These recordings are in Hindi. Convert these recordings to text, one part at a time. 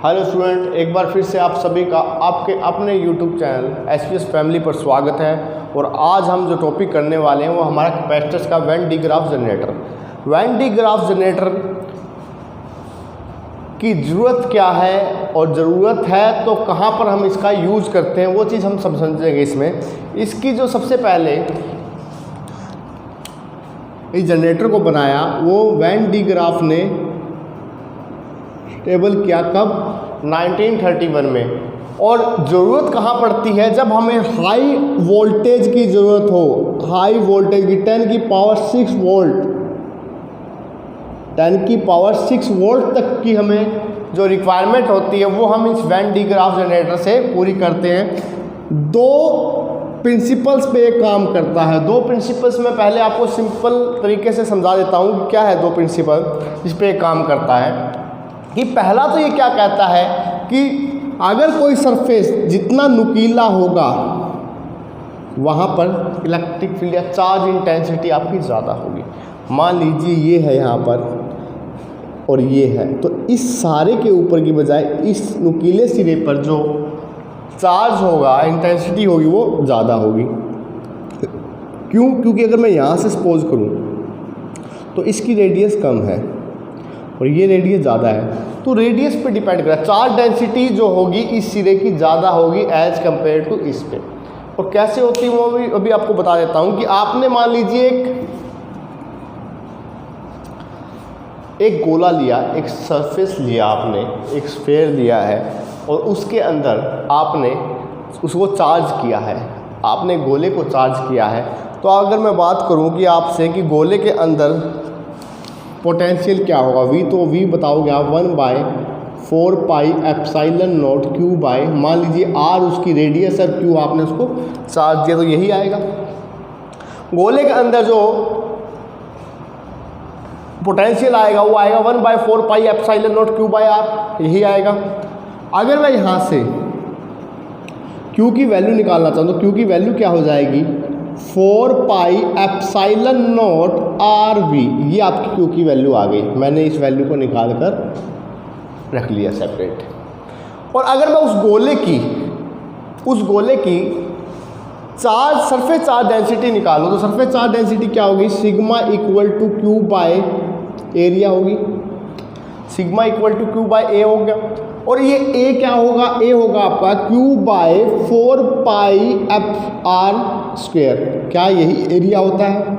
हेलो स्टूडेंट, एक बार फिर से आप सभी का आपके अपने यूट्यूब चैनल SPS फैमिली पर स्वागत है। और आज हम जो टॉपिक करने वाले हैं वो हमारा कैपेसिटर्स का when D graph generator. When D graph generator की ज़रूरत क्या है और ज़रूरत है तो कहाँ पर हम इसका यूज़ करते हैं वो चीज़ हम समझेंगे इसमें। इसकी जो सबसे पहले इस जनरेटर को बनाया वो वेन डी ग्राफ ने टेबल किया कब? 1931 में। और ज़रूरत कहाँ पड़ती है? जब हमें हाई वोल्टेज की ज़रूरत हो, हाई वोल्टेज की 10 की पावर 6 वोल्ट, 10 की पावर 6 वोल्ट तक की हमें जो रिक्वायरमेंट होती है वो हम इस वेन डी ग्राफ जनरेटर से पूरी करते हैं। दो प्रिंसिपल्स पे ये काम करता है। दो प्रिंसिपल्स में पहले आपको सिंपल तरीके से समझा देता हूँ कि क्या है दो प्रिंसिपल जिस पे काम करता है। कि पहला तो ये क्या कहता है कि अगर कोई सरफेस जितना नुकीला होगा वहाँ पर इलेक्ट्रिक फील्ड या चार्ज इंटेंसिटी आपकी ज़्यादा होगी। मान लीजिए ये है यहाँ पर और ये है, तो इस सारे के ऊपर की बजाय इस नुकीले सिरे पर जो चार्ज होगा, इंटेंसिटी होगी, वो ज़्यादा होगी। क्यों? क्योंकि अगर मैं यहाँ से सपोज करूँ तो इसकी रेडियस कम है और ये रेडियस ज़्यादा है, तो रेडियस पे डिपेंड करेगा। चार्ज डेंसिटी जो होगी इस सिरे की ज़्यादा होगी एज कंपेयर टू इस पे। और कैसे होती है वो भी अभी आपको बता देता हूँ। कि आपने मान लीजिए एक गोला लिया, एक सरफेस लिया, आपने एक स्फेयर लिया है और उसके अंदर आपने उसको चार्ज किया है, आपने गोले को चार्ज किया है। तो अगर मैं बात करूँ कि आपसे कि गोले के अंदर पोटेंशियल क्या होगा, V, तो V बताओगे आप 1/4 pi epsilon naught Q by, मान लीजिए R उसकी रेडियस है, Q आपने उसको चार्ज दिया, तो यही आएगा। गोले के अंदर जो पोटेंशियल आएगा वो आएगा 1/4 pi epsilon naught Q by R, यही आएगा। अगर मैं यहाँ से Q की वैल्यू निकालना चाहूँ तो Q की वैल्यू क्या हो जाएगी? 4 पाई एप्सिलॉन नॉट RV, ये आपकी Q की वैल्यू आ गई। मैंने इस वैल्यू को निकाल कर रख लिया सेपरेट। और अगर मैं उस गोले की चार्ज सरफेस चार्ज डेंसिटी निकालूँ तो सरफेस चार्ज डेंसिटी क्या होगी? Sigma equal to Q by area होगी। Sigma equal to Q by A हो गया। और ये A क्या होगा? A होगा आपका Q by 4 pi F R square. क्या यही एरिया होता है?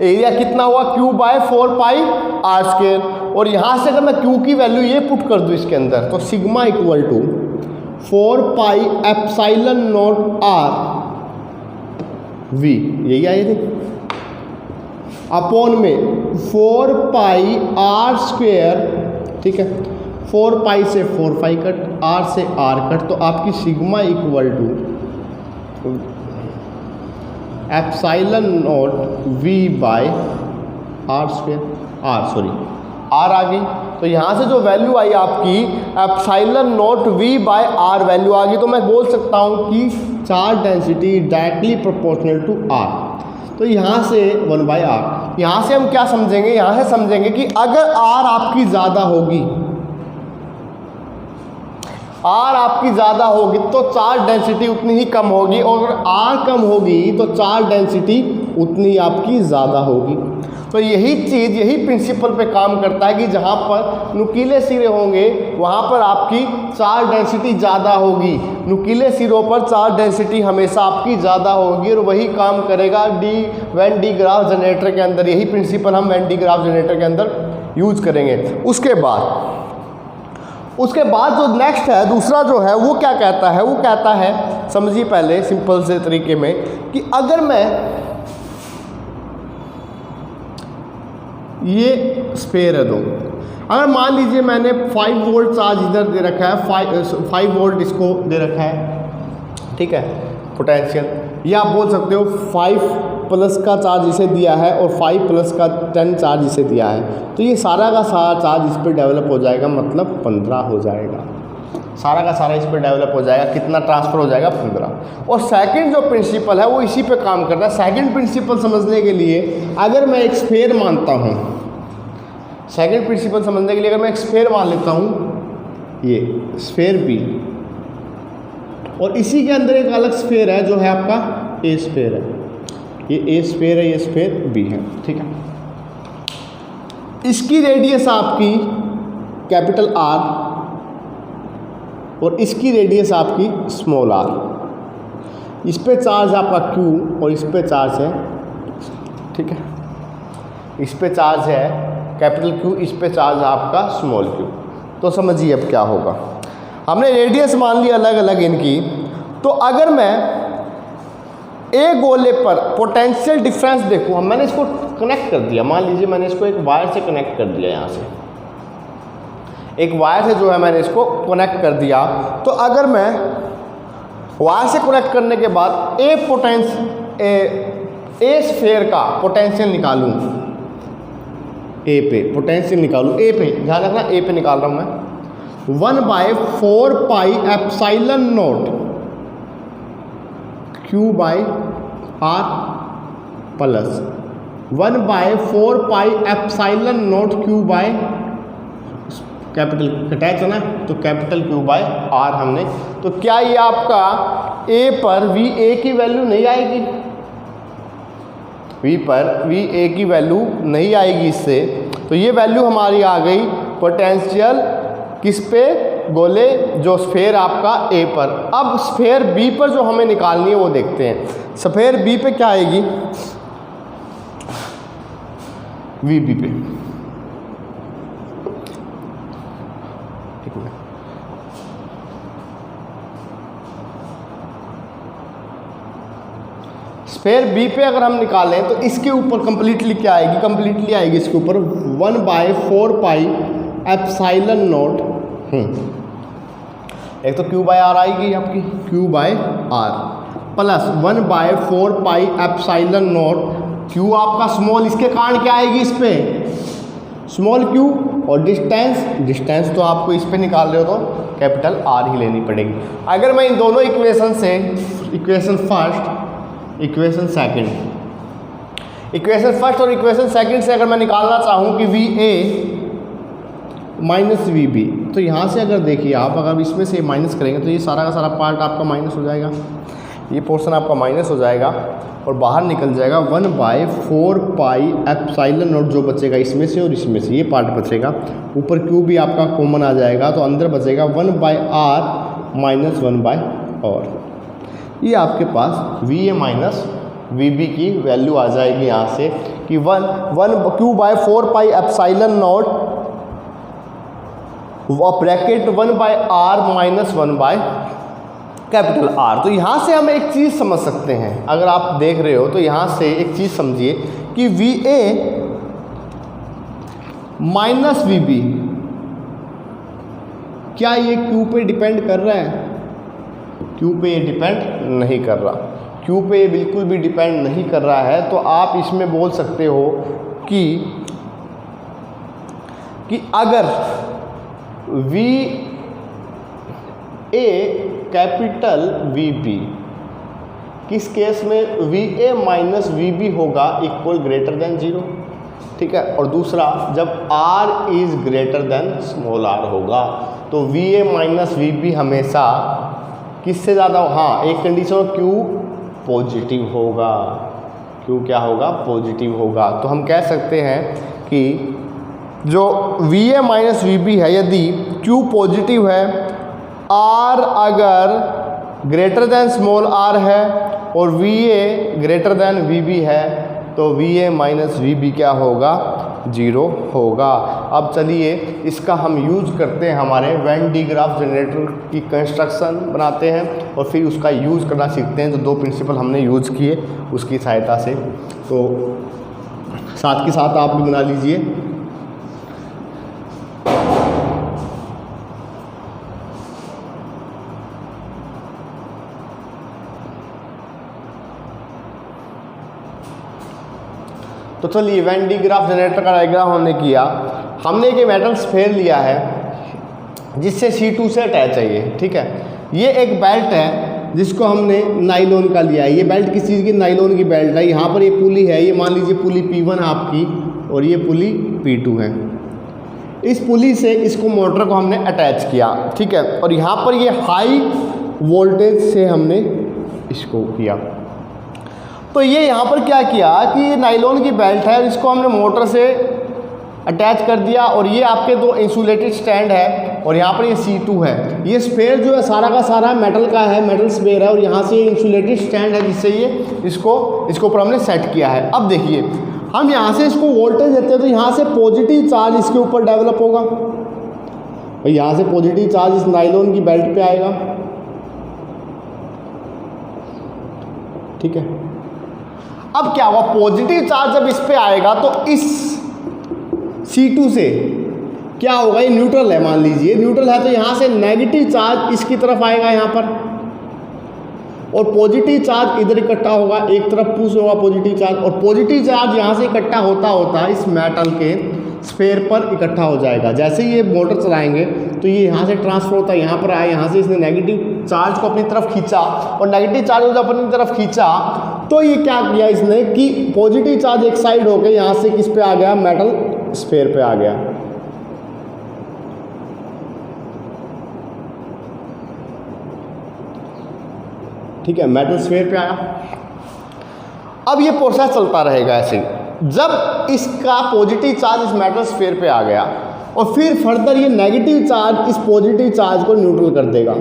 एरिया कितना हुआ? Q by 4 pi R square. और यहाँ से अगर मैं Q की वैल्यू ये पुट कर दूँ इसके अंदर तो sigma equal to 4 pi epsilon naught R V, यही आई थी, अपॉन में 4 पाई आर स्क्वायर। ठीक है, 4 पाई से 4 पाई कट, R से R कट, तो आपकी sigma equal to epsilon naught V by R square, R आ गई। तो यहाँ से जो वैल्यू आई आपकी epsilon naught V by R value आ गई। तो मैं बोल सकता हूँ कि charge density directly proportional to R। तो यहाँ से 1/R। यहाँ से हम क्या समझेंगे? यहाँ से समझेंगे कि अगर R आपकी ज़्यादा होगी, R आपकी ज़्यादा होगी तो चार्ज डेंसिटी उतनी ही कम होगी, और अगर R कम होगी तो चार्ज डेंसिटी उतनी आपकी ज़्यादा होगी। तो यही चीज़, यही प्रिंसिपल पे काम करता है कि जहाँ पर नुकीले सिरे होंगे वहाँ पर आपकी चार्ज डेंसिटी ज़्यादा होगी। नुकीले सिरों पर चार्ज डेंसिटी हमेशा आपकी ज़्यादा होगी और वही काम करेगा वेन डी ग्राफ जनरेटर के अंदर। यही प्रिंसिपल हम वेन डी ग्राफ जनरेटर के अंदर यूज करेंगे। उसके बाद जो नेक्स्ट है, दूसरा जो है वो क्या कहता है? वो कहता है, समझिए पहले सिंपल से तरीके में, कि अगर मैं ये स्पेयर है दो, अगर मान लीजिए मैंने 5 वोल्ट चार्ज इधर दे रखा है, 5 वोल्ट इसको दे रखा है, ठीक है, पोटेंशियल, या आप बोल सकते हो 5 प्लस का चार्ज इसे दिया है और 5 प्लस का 10 चार्ज इसे दिया है, तो ये सारा का सारा चार्ज इस पर डेवलप हो जाएगा, मतलब 15 हो जाएगा। सारा का सारा इस पर डेवलप हो जाएगा। कितना ट्रांसफ़र हो जाएगा? 15। और सेकंड जो प्रिंसिपल है वो इसी पे काम करता है। सेकंड प्रिंसिपल समझने के लिए अगर मैं एक स्फेयर मानता हूँ, सेकंड प्रिंसिपल समझने के लिए अगर मैं एक स्फेयर मान लेता हूँ ये स्फेयर बी, और इसी के अंदर एक अलग स्फेयर है जो है आपका ए स्फेयर है, ये ए स्फेयर है, ये स्फेयर बी है, ठीक है। इसकी रेडियस आपकी कैपिटल आर और इसकी रेडियस आपकी स्मॉल आर। इस पे चार्ज आपका क्यू और इस पे चार्ज है, ठीक है, इस पे चार्ज है कैपिटल क्यू, इस पे चार्ज है आपका स्मॉल क्यू। तो समझिए अब क्या होगा, हमने रेडियस मान ली अलग अलग इनकी। तो अगर मैं ए गोले पर पोटेंशियल डिफरेंस देखूँ, मैंने इसको कनेक्ट कर दिया, मान लीजिए मैंने इसको एक वायर से कनेक्ट कर दिया, यहाँ से एक वायर से जो है मैंने इसको कनेक्ट कर दिया। तो अगर मैं वायर से कनेक्ट करने के बाद ए स्फेयर का पोटेंशियल निकालूं, ए पे पोटेंशियल निकालूं, ए पे ध्यान रखना, ए पे निकाल रहा हूं मैं 1/4 pi epsilon naught Q by R plus 1/4 pi epsilon naught Q by capital attach है ना, तो कैपिटल क्यू बाय आर हमने। तो क्या ये आपका ए पर वी ए की वैल्यू नहीं आएगी, वी पर वी ए की वैल्यू नहीं आएगी इससे, तो ये वैल्यू हमारी आ गई पोटेंशियल किस पे, गोले जो स्फेयर आपका ए पर। अब स्फेयर बी पर जो हमें निकालनी है वो देखते हैं। स्फेयर बी पे क्या आएगी, वी बी पे, स्फेयर बी पे अगर हम निकालें तो इसके ऊपर कंप्लीटली क्या आएगी, कंप्लीटली आएगी इसके ऊपर 1/4 पाई एप्सिलॉन नॉट, एक तो क्यू बाय आर आएगी आपकी, Q by R plus 1/4 pi epsilon naught Q आपका स्मॉल, इसके कारण क्या आएगी इस पे स्मॉल क्यू, और डिस्टेंस तो आपको इस पे निकाल रहे हो तो कैपिटल आर ही लेनी पड़ेगी। अगर मैं इन दोनों इक्वेशन से, इक्वेशन फर्स्ट इक्वेशन फर्स्ट और इक्वेशन सेकंड से अगर मैं निकालना चाहूँ कि V A minus V B, तो यहाँ से अगर देखिए आप, अगर इसमें से माइनस करेंगे तो ये सारा का सारा पार्ट आपका माइनस हो जाएगा, ये पोर्शन आपका माइनस हो जाएगा और बाहर निकल जाएगा 1/4 पाई एप्सिलॉन नॉट जो बचेगा इसमें से और इसमें से, ये पार्ट बचेगा, ऊपर क्यू भी आपका कॉमन आ जाएगा, तो अंदर बचेगा 1/r माइनस 1/r। ये आपके पास V A minus V B की वैल्यू आ जाएगी यहाँ से कि 1 Q/4 pi epsilon naught bracket 1/r minus 1/ capital R. तो यहाँ से हम एक चीज़ समझ सकते हैं, अगर आप देख रहे हो तो यहाँ से एक चीज़ समझिए कि V A minus V B, क्या ये क्यू पे डिपेंड कर रहा है, क्यू पे ये डिपेंड नहीं कर रहा, क्यू पे ये बिल्कुल भी डिपेंड नहीं कर रहा है। तो आप इसमें बोल सकते हो कि अगर V A capital V B, किस केस में V A minus V B होगा इक्वल ग्रेटर देन 0, ठीक है, और दूसरा जब R is greater than small R होगा तो V A minus V B हमेशा किससे ज़्यादा, हाँ एक कंडीशन क्यू पॉजिटिव होगा, क्यू क्या होगा पॉजिटिव होगा। तो हम कह सकते हैं कि जो V A minus V B है, यदि क्यू पॉजिटिव है, आर अगर ग्रेटर देन स्मॉल आर है और V A greater than V B है, तो V A minus V B क्या होगा 0 होगा। अब चलिए इसका हम यूज़ करते हैं, हमारे वेन डी ग्राफ जनरेटर की कंस्ट्रक्शन बनाते हैं और फिर उसका यूज़ करना सीखते हैं। जो 2 प्रिंसिपल हमने यूज़ किए उसकी सहायता से, तो साथ के साथ आप भी बना लीजिए। तो चलिए वेन डी ग्राफ जनरेटर का डायग्राम हमने किया। हमने एक मेटल स्फेयर लिया है जिससे C2 से अटैच है ये, ठीक है। ये एक बेल्ट है जिसको हमने नाइलॉन का लिया है। ये बेल्ट किस चीज़ की, नाइलॉन की बेल्ट है। यहाँ पर ये पुली है, ये मान लीजिए पुली P1 आपकी और ये पुली P2 है। इस पुली से इसको मोटर को हमने अटैच किया, ठीक है, और यहाँ पर ये हाई वोल्टेज से हमने इसको किया। तो ये यहाँ पर क्या किया कि ये नायलॉन की बेल्ट है, इसको हमने मोटर से अटैच कर दिया, और ये आपके दो इंसुलेटेड स्टैंड है, और यहाँ पर ये C2 है। ये स्पेयर जो है सारा का सारा मेटल का है, मेटल स्पेयर है, और यहाँ से ये इंसुलेटेड स्टैंड है जिससे ये इसको ऊपर हमने सेट किया है। अब देखिए हम यहाँ से इसको वोल्टेज देते हैं तो यहाँ से पॉजिटिव चार्ज इसके ऊपर डेवलप होगा, और यहाँ से पॉजिटिव चार्ज इस नायलॉन की बेल्ट पे आएगा, ठीक है। अब क्या हुआ, पॉजिटिव चार्ज जब इस पे आएगा तो इस C2 से क्या होगा, ये न्यूट्रल है, मान लीजिए न्यूट्रल है, तो यहाँ से नेगेटिव चार्ज इसकी तरफ आएगा यहाँ पर, और पॉजिटिव चार्ज इधर इकट्ठा होगा, एक तरफ पुश होगा पॉजिटिव चार्ज, और पॉजिटिव चार्ज यहाँ से इकट्ठा होता होता इस मेटल के स्फेयर पर इकट्ठा हो जाएगा। जैसे ही ये मोटर चलाएंगे तो ये यहाँ से ट्रांसफर होता है, यहाँ पर आया, यहाँ से इसने नेगेटिव चार्ज को अपनी तरफ खींचा, और नेगेटिव चार्ज को जब अपनी तरफ खींचा तो ये क्या किया इसने कि पॉजिटिव चार्ज एक साइड होकर यहाँ से किस पे आ गया, मेटल स्फेयर पे आ गया। ठीक है, मेटल स्फेयर पे आया। अब ये प्रोसेस चलता रहेगा ऐसे ही। जब इसका पॉजिटिव चार्ज इस मेटल स्फेयर पे आ गया और फिर फर्दर ये नेगेटिव चार्ज इस पॉजिटिव चार्ज को न्यूट्रल कर देगा,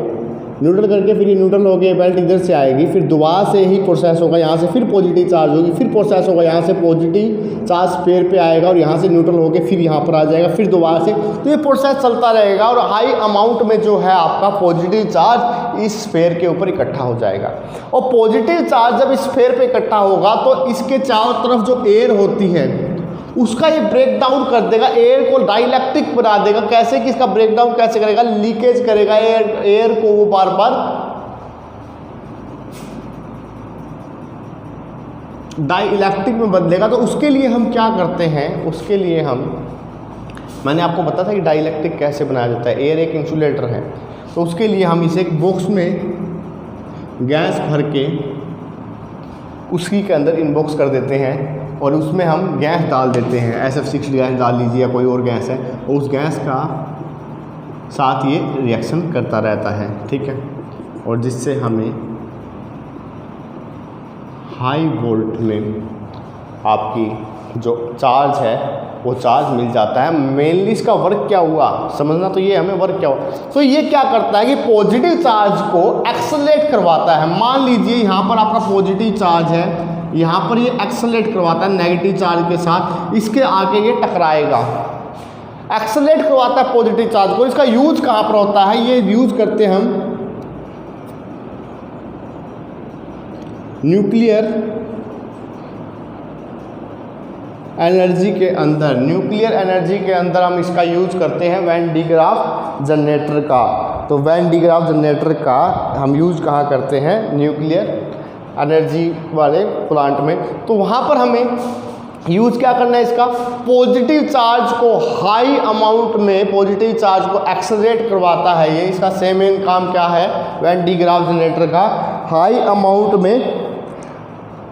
न्यूट्रल करके फिर ये न्यूट्रल हो गया, बेल्ट इधर से आएगी, फिर दोबारा से ही प्रोसेस होगा, यहाँ से फिर पॉजिटिव चार्ज होगी, फिर प्रोसेस होगा, यहाँ से पॉजिटिव चार्ज स्फेयर पे आएगा और यहाँ से न्यूट्रल होकर फिर यहाँ पर आ जाएगा, फिर दोबारा से, तो ये प्रोसेस चलता रहेगा और हाई अमाउंट में जो है आपका पॉजिटिव चार्ज इस स्फेयर के ऊपर इकट्ठा हो जाएगा। और पॉजिटिव चार्ज जब इस स्फेयर पे इकट्ठा होगा तो इसके चारों तरफ जो एयर होती है उसका ये ब्रेक डाउन कर देगा, एयर को डाइलेक्ट्रिक बना देगा। कैसे कि इसका ब्रेक डाउन कैसे करेगा, लीकेज करेगा एयर को, वो बार बार डाइलेक्ट्रिक में बदलेगा। तो उसके लिए हम क्या करते हैं, उसके लिए मैंने आपको बताया था कि डाइलेक्ट्रिक कैसे बनाया जाता है। एयर एक इंसुलेटर है, तो उसके लिए हम इसे एक बॉक्स में गैस भर के उसी के अंदर इनबॉक्स कर देते हैं और उसमें हम गैस डाल देते हैं, SF6 गैस डाल लीजिए या कोई और गैस है, और उस गैस का साथ ये रिएक्शन करता रहता है, ठीक है, और जिससे हमें हाई वोल्ट में आपकी जो चार्ज है वो चार्ज मिल जाता है। मेनली इसका वर्क क्या हुआ समझना, तो ये हमें वर्क क्या हुआ, तो ये क्या करता है कि पॉजिटिव चार्ज को एक्सेलरेट करवाता है। मान लीजिए यहाँ पर आपका पॉजिटिव चार्ज है, यहाँ पर ये एक्सेलरेट करवाता है नेगेटिव चार्ज के साथ, इसके आगे ये टकराएगा, एक्सेलरेट करवाता है पॉजिटिव चार्ज को। इसका यूज कहाँ पर होता है, ये यूज करते हैं हम न्यूक्लियर एनर्जी के अंदर। न्यूक्लियर एनर्जी के अंदर हम इसका यूज करते हैं वैन डी ग्राफ जनरेटर का। तो वैन डी ग्राफ जनरेटर का हम यूज कहाँ करते हैं, न्यूक्लियर एनर्जी वाले प्लांट में। तो वहाँ पर हमें यूज क्या करना है, इसका पॉजिटिव चार्ज को हाई अमाउंट में पॉजिटिव चार्ज को एक्सेलरेट करवाता है ये। इसका सेम काम क्या है, वैन डी ग्राफ जनरेटर का हाई अमाउंट में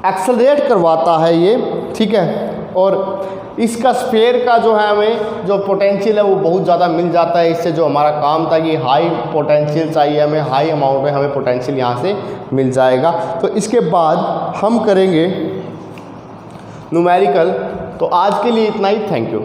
एक्सेलरेट करवाता है ये, ठीक है। और इसका स्फेयर का जो है हमें जो पोटेंशियल है वो बहुत ज़्यादा मिल जाता है। इससे जो हमारा काम था कि हाई पोटेंशियल चाहिए हमें, हाई अमाउंट में हमें पोटेंशियल यहाँ से मिल जाएगा। तो इसके बाद हम करेंगे न्यूमेरिकल। तो आज के लिए इतना ही, थैंक यू।